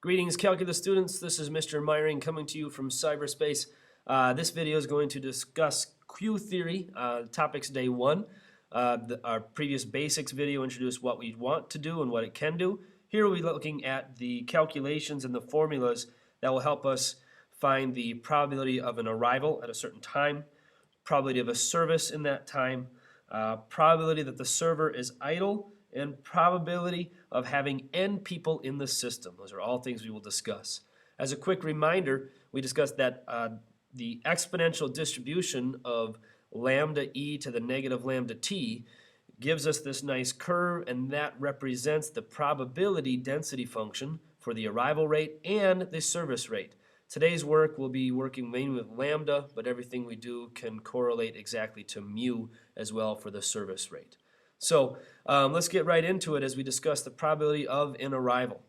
Greetings, calculus students. This is Mr. Meyering coming to you from cyberspace. This video is going to discuss Q theory, topics day one. Our previous basics video introduced what we want to do and what it can do. Here we'll be looking at the calculations and the formulas that will help us find the probability of an arrival at a certain time, probability of a service in that time, probability that the server is idle, and probability of having n people in the system. Those are all things we will discuss. As a quick reminder, we discussed that the exponential distribution of lambda e to the negative lambda t gives us this nice curve, and that represents the probability density function for the arrival rate and the service rate. Today's work will be working mainly with lambda, but everything we do can correlate exactly to mu as well for the service rate. So let's get right into it as we discuss the probability of an arrival.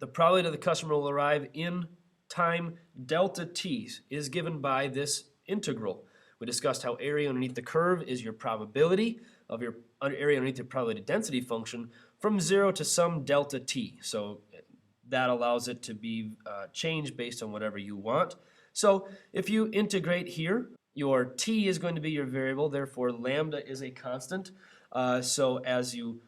The probability that the customer will arrive in time delta t is given by this integral. We discussed how area underneath the curve is your probability of your area underneath the probability density function from 0 to some delta t. So that allows it to be changed based on whatever you want. So if you integrate here, your t is going to be your variable, therefore lambda is a constant. So as you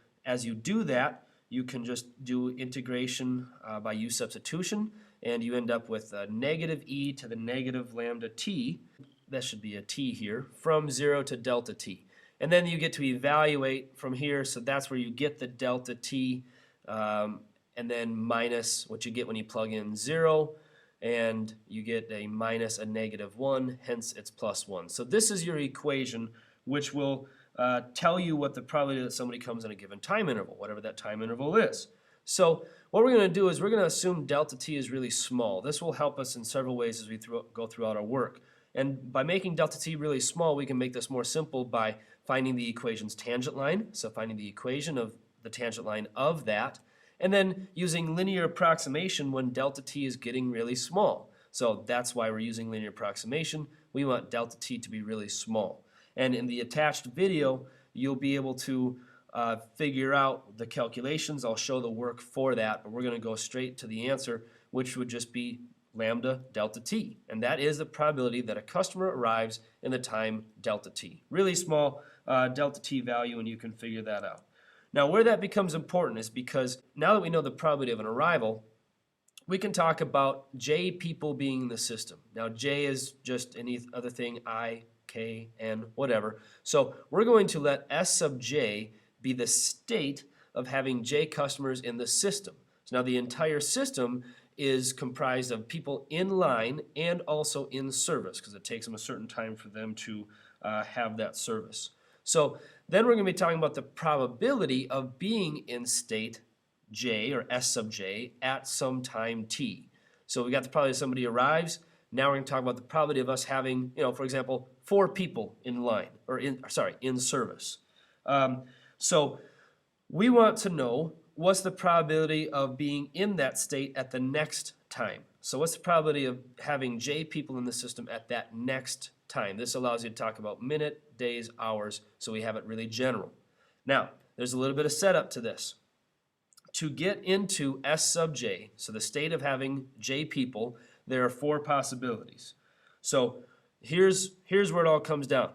do that, you can just do integration by u substitution, and you end up with negative e to the negative lambda t. That should be a t here, from 0 to delta t. And then you get to evaluate from here, so that's where you get the delta t, and then minus what you get when you plug in 0, and you get a minus a negative 1, hence it's plus 1. So this is your equation, which will tell you what the probability that somebody comes in a given time interval, whatever that time interval is. So what we're going to do is we're going to assume delta t is really small. This will help us in several ways as we go throughout our work. And by making delta t really small, we can make this more simple by finding the equation's tangent line, so finding the equation of the tangent line of that, and then using linear approximation when delta t is getting really small. So that's why we're using linear approximation. We want delta t to be really small. And in the attached video, you'll be able to figure out the calculations. I'll show the work for that, but we're going to go straight to the answer, which would just be lambda delta t. And that is the probability that a customer arrives in the time delta t. Really small delta t value, and you can figure that out. Now, where that becomes important is because now that we know the probability of an arrival, we can talk about j people being in the system. Now, j is just any other thing, I, k, n, whatever. So we're going to let s sub j be the state of having j customers in the system. So now the entire system is comprised of people in line and also in service, because it takes them a certain time for them to have that service. So then we're going to be talking about the probability of being in state j, or s sub j, at some time t. So we got the probability somebody arrives. Now we're going to talk about the probability of us having, for example, 4 people in line, or in service. So we want to know what's the probability of being in that state at the next time. So what's the probability of having j people in the system at that next time? This allows you to talk about minute, days, hours, so we have it really general. Now, there's a little bit of setup to this. To get into s sub j, so the state of having j people, there are 4 possibilities. So here's where it all comes down.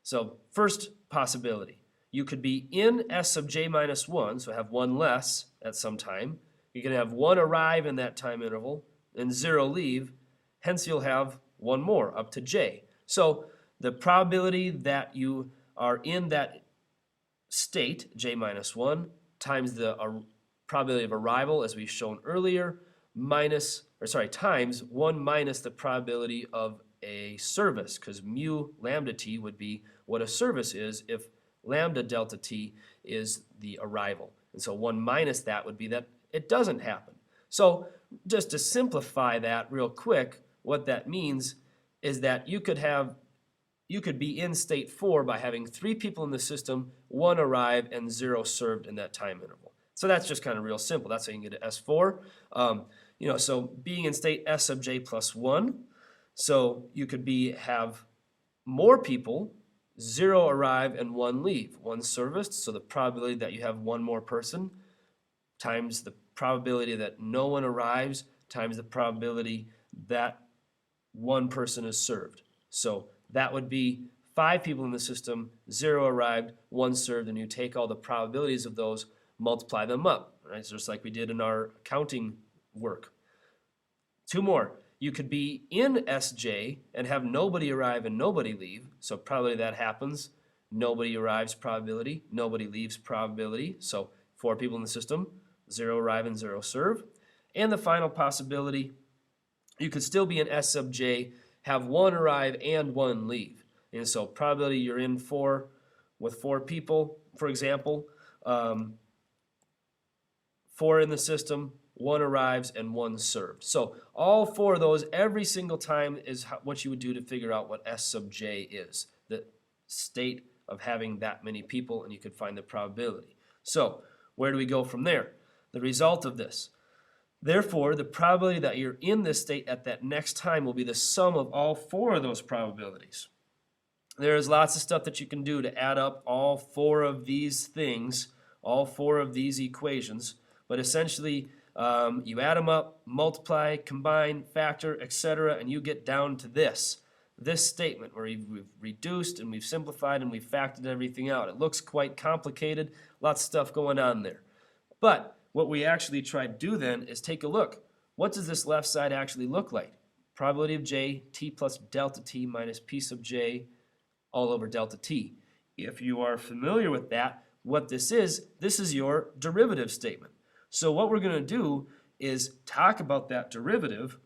So first possibility, you could be in s sub j minus 1, so have 1 less at some time. You can have 1 arrive in that time interval and 0 leave, hence you'll have 1 more up to j. So the probability that you are in that state, j minus 1, times the probability of arrival, as we've shown earlier, times 1 minus the probability of a service, because mu lambda t would be what a service is if lambda delta t is the arrival. And so 1 minus that would be that it doesn't happen. So just to simplify that real quick, what that means is that you could be in state 4 by having 3 people in the system, 1 arrive, and 0 served in that time interval. So that's just kind of real simple. That's how you can get to S4. So being in state S sub j plus 1, so you could have more people, 0 arrive and 1 leave. 1 serviced, so the probability that you have 1 more person times the probability that no one arrives times the probability that one person is served. So that would be 5 people in the system, 0 arrived, 1 served, and you take all the probabilities of those, multiply them up, right? So just like we did in our accounting work. 2 more. You could be in SJ and have nobody arrive and nobody leave. So probability that happens. Nobody arrives probability. Nobody leaves probability. So 4 people in the system. 0 arrive and 0 serve. And the final possibility, you could still be in S sub J, have 1 arrive and 1 leave. And so probability you're in 4 with 4 people, for example. 4 in the system, 1 arrives, and 1 served. So all 4 of those every single time is what you would do to figure out what S sub J is, the state of having that many people, and you could find the probability. So where do we go from there? The result of this. Therefore, the probability that you're in this state at that next time will be the sum of all 4 of those probabilities. There's lots of stuff that you can do to add up all 4 of these things, all 4 of these equations, but essentially you add them up, multiply, combine, factor, etc., and you get down to this statement where we've reduced and we've simplified and we've factored everything out. It looks quite complicated, lots of stuff going on there. But what we actually try to do then is take a look. What does this left side actually look like? Probability of j, t plus delta t minus p sub j all over delta t. If you are familiar with that, what this is your derivative statement. So what we're going to do is talk about that derivative,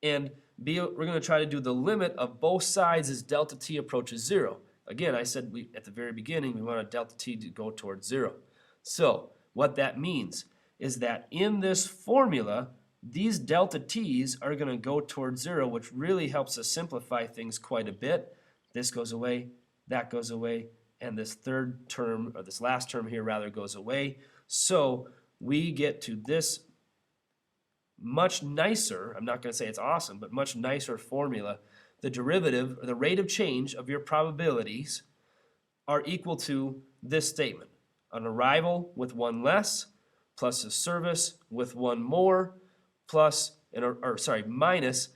and we're going to try to do the limit of both sides as delta t approaches 0. Again, I said at the very beginning we want delta t to go towards 0. So what that means is that in this formula, these delta t's are going to go towards 0, which really helps us simplify things quite a bit. This goes away, that goes away, and this third term, or this last term here rather, goes away. So we get to this much nicer, I'm not going to say it's awesome, but much nicer formula. The derivative, or the rate of change of your probabilities are equal to this statement. An arrival with 1 less, plus a service with 1 more, plus, minus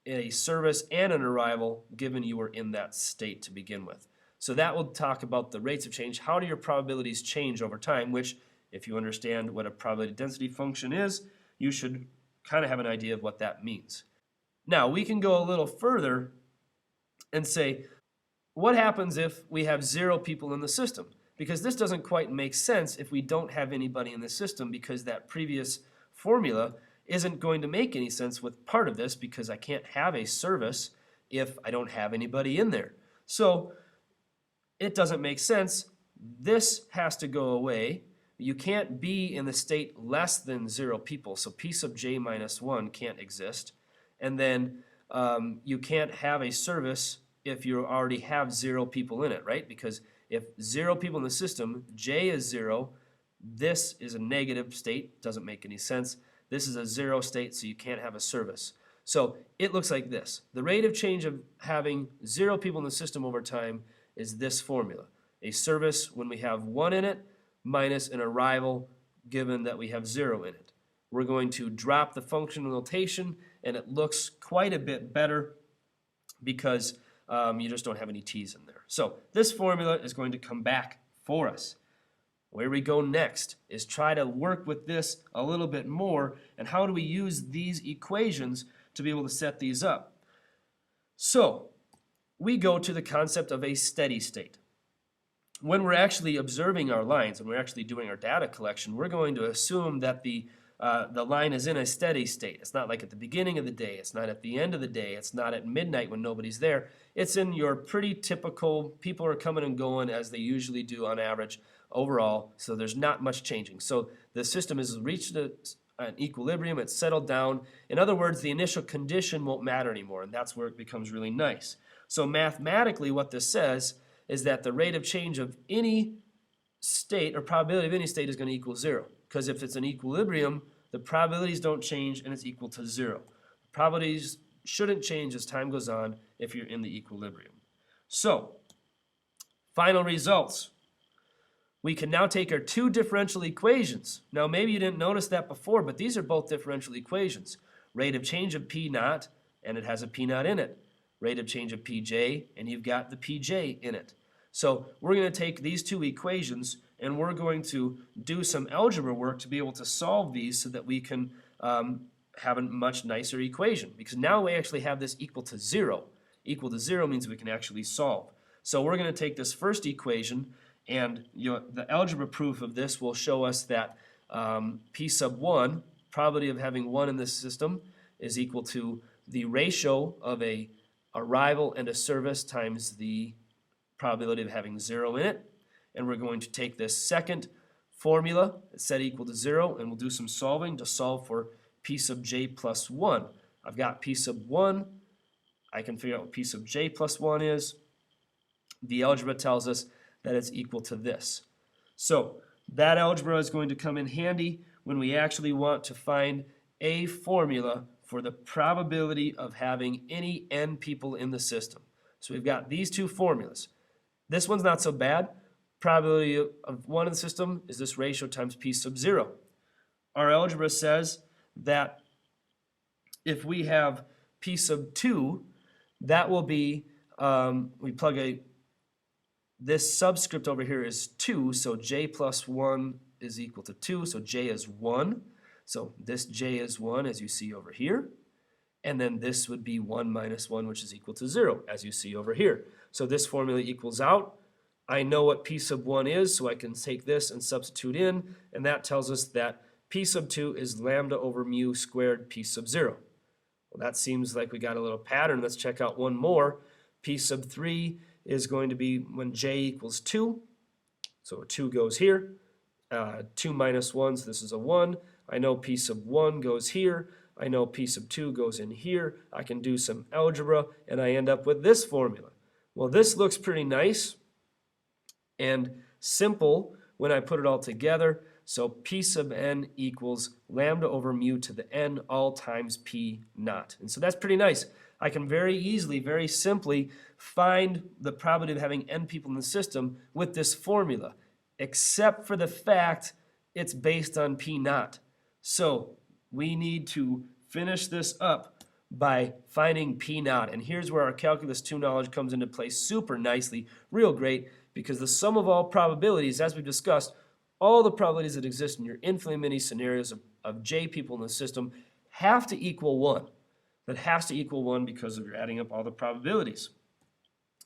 a service and an arrival given you were in that state to begin with. So that will talk about the rates of change. How do your probabilities change over time, which if you understand what a probability density function is, you should kind of have an idea of what that means. Now, we can go a little further and say, what happens if we have 0 people in the system? Because this doesn't quite make sense if we don't have anybody in the system, because that previous formula isn't going to make any sense with part of this, because I can't have a service if I don't have anybody in there. So it doesn't make sense. This has to go away. You can't be in the state less than 0 people, so p sub j minus 1 can't exist. And then you can't have a service if you already have 0 people in it, right? Because if 0 people in the system, j is 0, this is a negative state, doesn't make any sense. This is a 0 state, so you can't have a service. So it looks like this. The rate of change of having 0 people in the system over time is this formula. A service when we have 1 in it, minus an arrival given that we have 0 in it. We're going to drop the functional notation, and it looks quite a bit better because you just don't have any t's in there. So this formula is going to come back for us. Where we go next is try to work with this a little bit more, and how do we use these equations to be able to set these up. So we go to the concept of a steady state. When we're actually observing our lines and we're actually doing our data collection, we're going to assume that the line is in a steady state. It's not like at the beginning of the day, it's not at the end of the day, it's not at midnight when nobody's there. It's in your pretty typical, people are coming and going as they usually do on average overall, so there's not much changing. So the system has reached an equilibrium, it's settled down. In other words, the initial condition won't matter anymore, and that's where it becomes really nice. So mathematically what this says is that the rate of change of any state, or probability of any state, is going to equal 0. Because if it's an equilibrium, the probabilities don't change and it's equal to 0. Probabilities shouldn't change as time goes on if you're in the equilibrium. So, final results. we can now take our two differential equations. Now maybe you didn't notice that before, but these are both differential equations. Rate of change of P naught, and it has a P naught in it. Rate of change of Pj, and you've got the Pj in it. So we're going to take these two equations and we're going to do some algebra work to be able to solve these so that we can have a much nicer equation. Because now we actually have this equal to 0. Equal to 0 means we can actually solve. So we're going to take this first equation, and the algebra proof of this will show us that P sub 1, probability of having 1 in this system, is equal to the ratio of a arrival and a service times the probability of having 0 in it. And we're going to take this second formula, set equal to 0, and we'll do some solving to solve for P sub j plus 1. I've got P sub 1. I can figure out what P sub j plus 1 is. The algebra tells us that it's equal to this. So that algebra is going to come in handy when we actually want to find a formula for the probability of having any n people in the system. So we've got these two formulas. This one's not so bad. Probability of 1 in the system is this ratio times P sub 0. Our algebra says that if we have P sub 2, that will be, we plug this subscript over here is 2, so j plus 1 is equal to 2, so j is 1. So this j is 1, as you see over here. And then this would be 1 minus 1, which is equal to 0, as you see over here. So this formula equals out. I know what P sub 1 is, so I can take this and substitute in, and that tells us that P sub 2 is lambda over mu squared P sub 0. Well, that seems like we got a little pattern. Let's check out one more. P sub 3 is going to be when j equals 2. So 2 goes here. 2 minus 1, so this is a 1. I know P sub 1 goes here. I know P sub 2 goes in here. I can do some algebra, and I end up with this formula. Well, this looks pretty nice and simple when I put it all together. So P sub n equals lambda over mu to the n all times P naught. And so that's pretty nice. I can very easily, very simply find the probability of having n people in the system with this formula, except for the fact it's based on P naught. So we need to finish this up by finding P naught. And here's where our Calculus 2 knowledge comes into play super nicely, real great, because the sum of all probabilities, as we've discussed, all the probabilities that exist in your infinitely many scenarios of j people in the system have to equal 1. That has to equal 1 because of your adding up all the probabilities.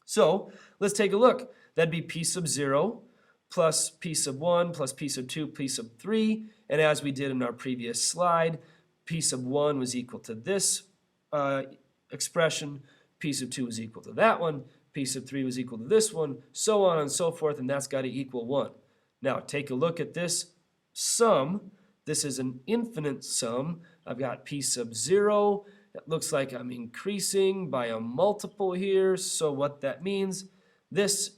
So let's take a look. That'd be P sub 0 plus P sub 1 plus P sub 2, P sub 3. And as we did in our previous slide, P sub 1 was equal to this expression. P sub 2 was equal to that one. P sub 3 was equal to this one, so on and so forth, and that's got to equal 1. Now take a look at this sum. This is an infinite sum. I've got P sub 0. It looks like I'm increasing by a multiple here, so what that means, this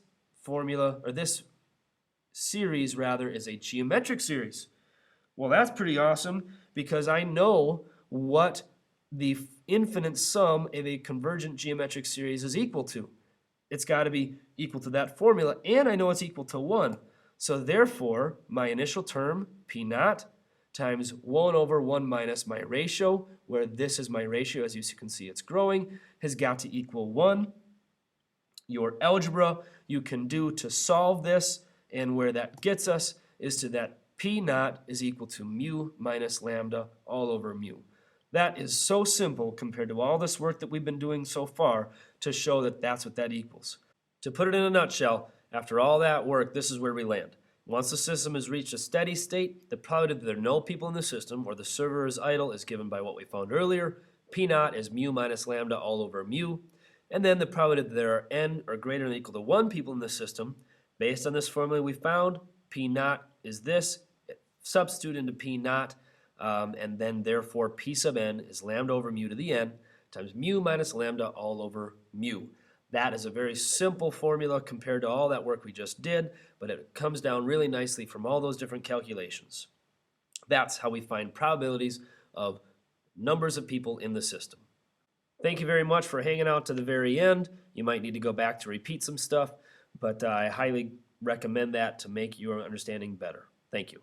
formula, or this series rather, is a geometric series. Well, that's pretty awesome because I know what the infinite sum of a convergent geometric series is equal to. It's got to be equal to that formula, and I know it's equal to 1. So therefore, my initial term, P naught, times 1 over 1 minus my ratio, where this is my ratio, as you can see it's growing, has got to equal 1. Your algebra you can do to solve this, and where that gets us is to that P naught is equal to mu minus lambda all over mu. That is so simple compared to all this work that we've been doing so far to show that that's what that equals. To put it in a nutshell, after all that work, this is where we land. Once the system has reached a steady state, the probability that there are no people in the system or the server is idle is given by what we found earlier. P naught is mu minus lambda all over mu. And then the probability that there are n or greater than or equal to 1 people in the system, based on this formula we found, P naught is this. Substitute into P naught, and then therefore P sub n is lambda over mu to the n times mu minus lambda all over mu. That is a very simple formula compared to all that work we just did, but it comes down really nicely from all those different calculations. That's how we find probabilities of numbers of people in the system. Thank you very much for hanging out to the very end. You might need to go back to repeat some stuff, but I highly recommend that to make your understanding better. Thank you.